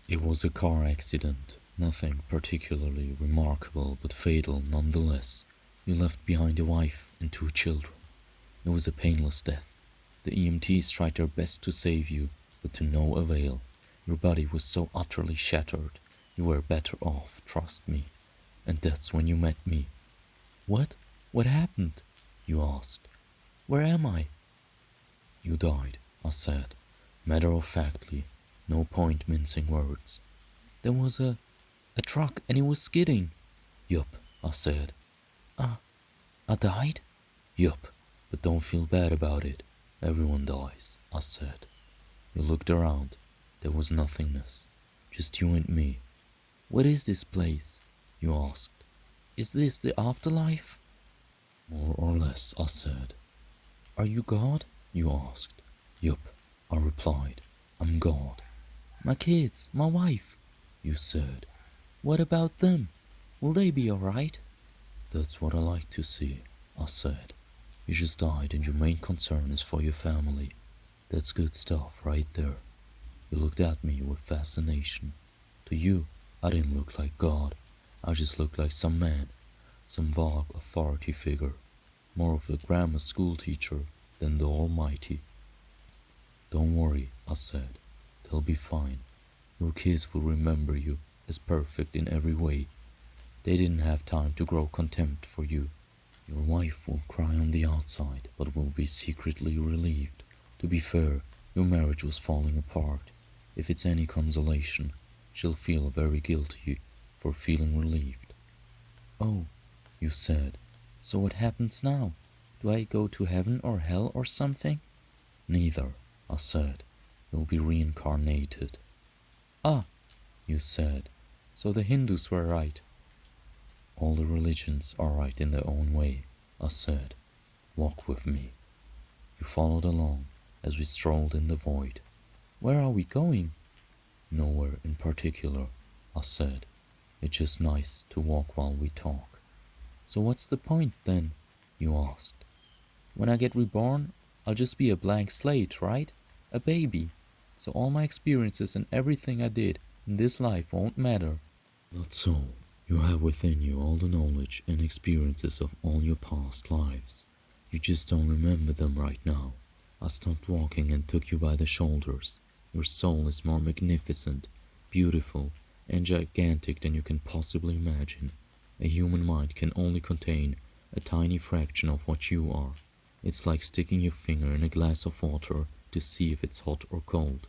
It was a car accident, nothing particularly remarkable but fatal nonetheless. You left behind a wife and 2 children. It was a painless death. The EMTs tried their best to save you, but to no avail. Your body was so utterly shattered, you were better off, trust me. And that's when you met me. What? What happened? You asked. Where am I? You died, I said, matter-of-factly, no point mincing words. There was a truck and it was skidding. Yup, I said. I died? Yup, but don't feel bad about it. Everyone dies, I said. You looked around. There was nothingness. Just you and me. What is this place? You asked. Is this the afterlife? More or less, I said. Are you God? You asked. Yup, I replied. I'm God. My kids, my wife, you said. What about them? Will they be alright? That's what I like to see, I said. You just died and your main concern is for your family. That's good stuff right there. You looked at me with fascination. To you, I didn't look like God. I just looked like some man, some vague authority figure, more of a grammar school teacher than the Almighty. Don't worry, I said. They'll be fine. Your kids will remember you as perfect in every way. They didn't have time to grow contempt for you. Your wife will cry on the outside, but will be secretly relieved. To be fair, your marriage was falling apart. If it's any consolation, she'll feel very guilty for feeling relieved. Oh, you said. So what happens now? Do I go to heaven or hell or something? Neither, I said. You'll be reincarnated. Ah, you said. So the Hindus were right. All the religions are right in their own way, I said. Walk with me. You followed along as we strolled in the void. Where are we going? Nowhere in particular, I said. It's just nice to walk while we talk. So what's the point then? You asked. When I get reborn, I'll just be a blank slate, right? A baby. So all my experiences and everything I did in this life won't matter. Not so. You have within you all the knowledge and experiences of all your past lives. You just don't remember them right now. I stopped walking and took you by the shoulders. Your soul is more magnificent, beautiful, and gigantic than you can possibly imagine. A human mind can only contain a tiny fraction of what you are. It's like sticking your finger in a glass of water to see if it's hot or cold.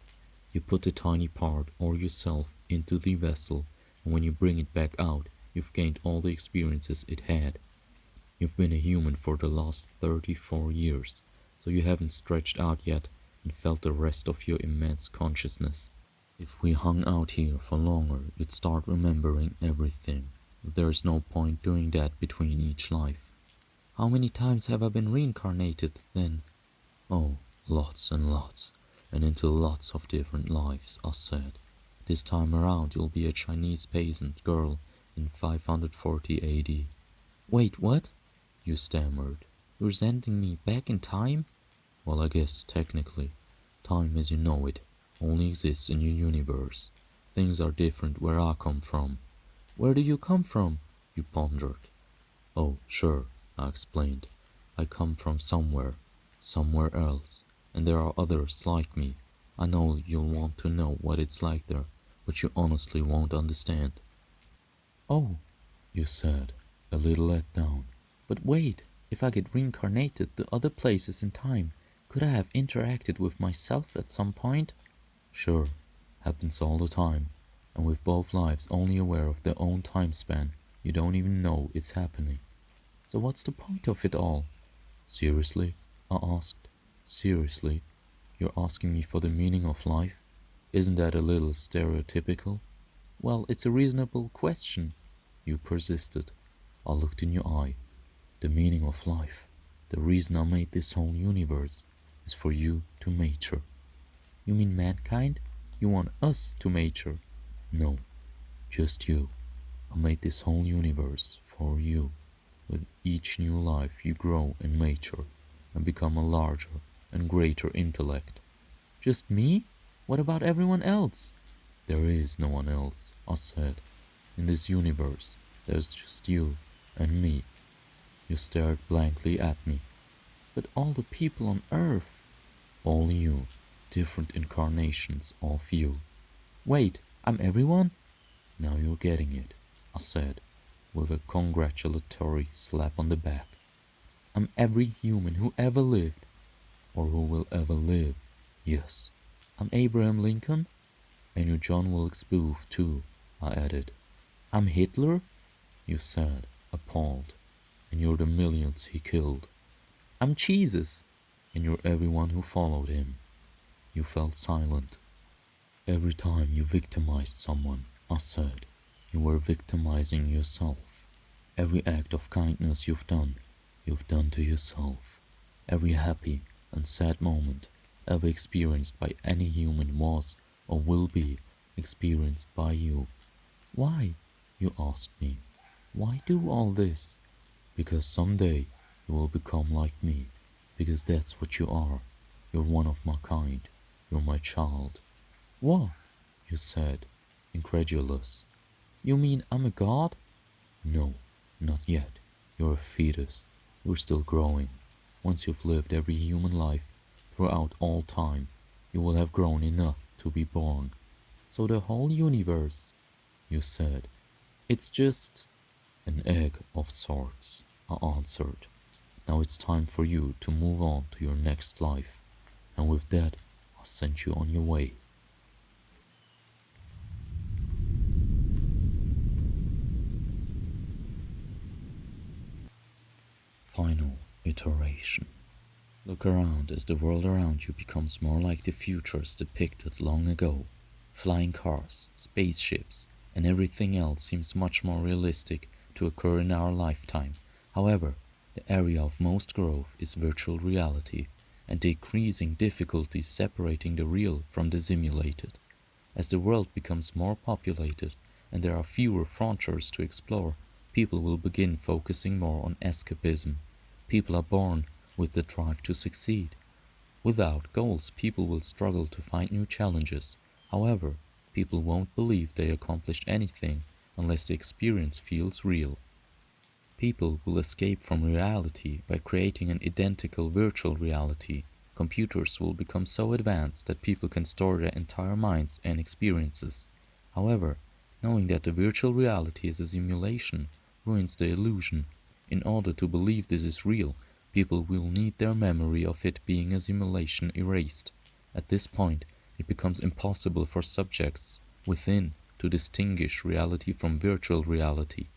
You put a tiny part or yourself into the vessel, and when you bring it back out, you've gained all the experiences it had. You've been a human for the last 34 years, so you haven't stretched out yet and felt the rest of your immense consciousness. If we hung out here for longer, you'd start remembering everything. There's no point doing that between each life. How many times have I been reincarnated, then? Oh, lots and lots, and into lots of different lives, I said. This time around you'll be a Chinese peasant girl in 540 AD. Wait, what? You stammered. You're sending me back in time? Well, I guess, technically. Time as you know it only exists in your universe. Things are different where I come from. Where do you come from? You pondered. Oh, sure, I explained. I come from somewhere else, and there are others like me. I know you'll want to know what it's like there, but you honestly won't understand. Oh, you said, a little let down. But wait, if I get reincarnated to other places in time, could I have interacted with myself at some point? Sure, happens all the time, and with both lives only aware of their own time span, you don't even know it's happening. So what's the point of it all? Seriously? I asked. Seriously? You're asking me for the meaning of life? Isn't that a little stereotypical? Well, it's a reasonable question. You persisted. I looked in your eye. The meaning of life, the reason I made this whole universe, is for you to mature. You mean mankind? You want us to mature? No, just you. I made this whole universe for you. With each new life you grow and mature and become a larger and greater intellect. Just me? What about everyone else? There is no one else, I said. In this universe, there's just you and me. You stared blankly at me. But all the people on Earth. All you, different incarnations of you. Wait, I'm everyone? Now you're getting it, I said, with a congratulatory slap on the back. I'm every human who ever lived, or who will ever live. Yes, I'm Abraham Lincoln, and you're John Wilkes Booth too, I added. I'm Hitler, you said, appalled, and you're the millions he killed. I'm Jesus, and you're everyone who followed him. You fell silent. Every time you victimized someone, I said, you were victimizing yourself. Every act of kindness you've done to yourself. Every happy and sad moment ever experienced by any human was or will be experienced by you. Why? You asked me. Why do all this? Because someday you will become like me. Because that's what you are. You're one of my kind. You're my child. What? You said, incredulous. You mean I'm a god? No, not yet. You're a fetus. You're still growing. Once you've lived every human life throughout all time, you will have grown enough to be born. So the whole universe, you said, it's just an egg of sorts, I answered. Now it's time for you to move on to your next life. And with that, I'll send you on your way. Final iteration. Look around as the world around you becomes more like the futures depicted long ago. Flying cars, spaceships, and everything else seems much more realistic to occur in our lifetime. However, the area of most growth is virtual reality, and the increasing difficulty separating the real from the simulated. As the world becomes more populated and there are fewer frontiers to explore, people will begin focusing more on escapism. People are born with the drive to succeed. Without goals, people will struggle to find new challenges. However, people won't believe they accomplished anything unless the experience feels real. People will escape from reality by creating an identical virtual reality. Computers will become so advanced that people can store their entire minds and experiences. However, knowing that the virtual reality is a simulation ruins the illusion. In order to believe this is real, people will need their memory of it being a simulation erased. At this point, it becomes impossible for subjects within to distinguish reality from virtual reality.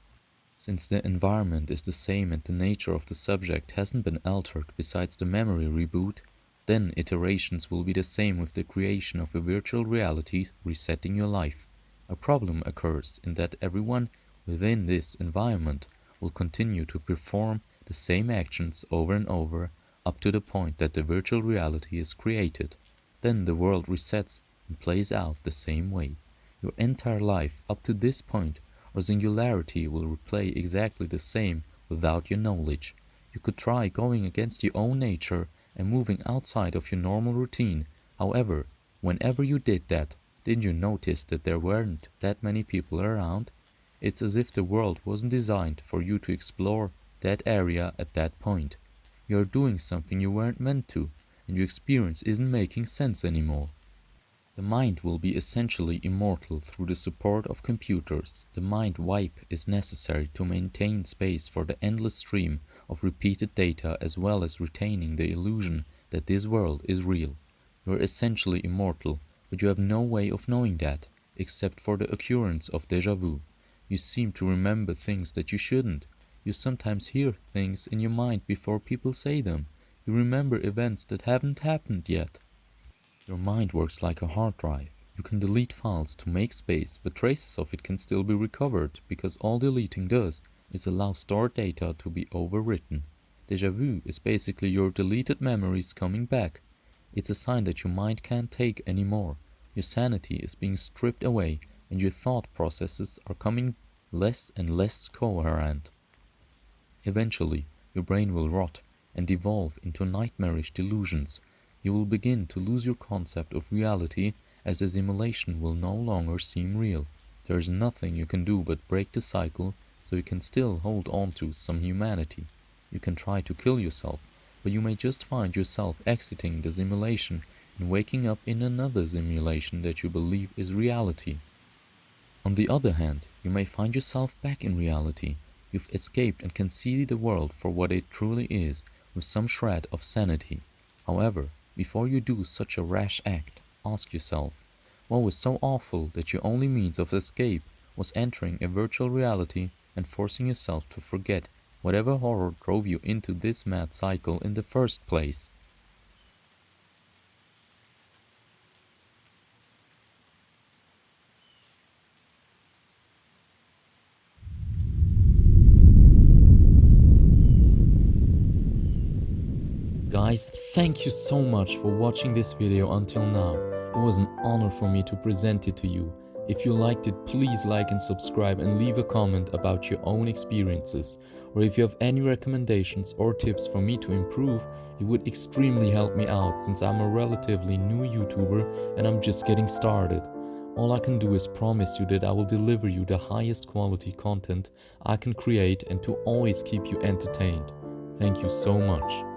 Since the environment is the same and the nature of the subject hasn't been altered besides the memory reboot, then iterations will be the same with the creation of a virtual reality resetting your life. A problem occurs in that everyone within this environment will continue to perform the same actions over and over up to the point that the virtual reality is created. Then the world resets and plays out the same way. Your entire life up to this point or singularity will replay exactly the same without your knowledge. You could try going against your own nature and moving outside of your normal routine. However, whenever you did that, didn't you notice that there weren't that many people around? It's as if the world wasn't designed for you to explore that area at that point. You're doing something you weren't meant to, and your experience isn't making sense anymore. The mind will be essentially immortal through the support of computers. The mind wipe is necessary to maintain space for the endless stream of repeated data as well as retaining the illusion that this world is real. You are essentially immortal, but you have no way of knowing that, except for the occurrence of déjà vu. You seem to remember things that you shouldn't. You sometimes hear things in your mind before people say them. You remember events that haven't happened yet. Your mind works like a hard drive. You can delete files to make space, but traces of it can still be recovered because all deleting does is allow stored data to be overwritten. Déjà vu is basically your deleted memories coming back. It's a sign that your mind can't take anymore. Your sanity is being stripped away and your thought processes are becoming less and less coherent. Eventually, your brain will rot and devolve into nightmarish delusions. You will begin to lose your concept of reality as the simulation will no longer seem real. There is nothing you can do but break the cycle so you can still hold on to some humanity. You can try to kill yourself, but you may just find yourself exiting the simulation and waking up in another simulation that you believe is reality. On the other hand, you may find yourself back in reality. You've escaped and can see the world for what it truly is, with some shred of sanity. However, before you do such a rash act, ask yourself, what was so awful that your only means of escape was entering a virtual reality and forcing yourself to forget whatever horror drove you into this mad cycle in the first place? Guys, thank you so much for watching this video until now. It was an honor for me to present it to you. If you liked it, please like and subscribe and leave a comment about your own experiences. Or if you have any recommendations or tips for me to improve, it would extremely help me out since I'm a relatively new YouTuber and I'm just getting started. All I can do is promise you that I will deliver you the highest quality content I can create and to always keep you entertained. Thank you so much.